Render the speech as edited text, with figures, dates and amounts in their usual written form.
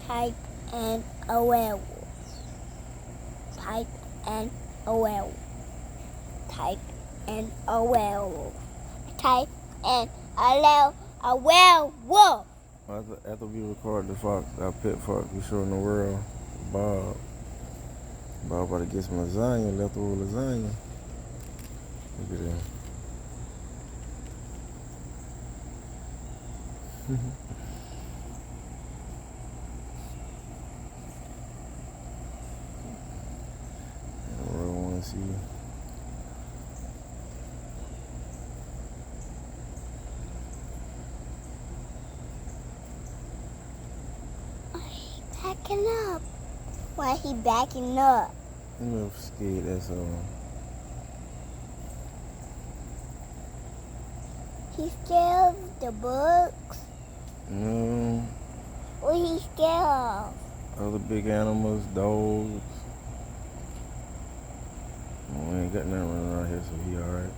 Type and a werewolf. Type and a werewolf. Type and a werewolf. Type and a werewolf. After we record the fox, our pet fox, we showing the world Bob. Bob about to get some lasagna, leftover lasagna. Look at that. I really want to see. Backing up. Why he backing up? I'm a little scared, that's all. He's scared of the books. No. What he scared of? Other big animals, dogs. We ain't got nothing running around here, so he alright.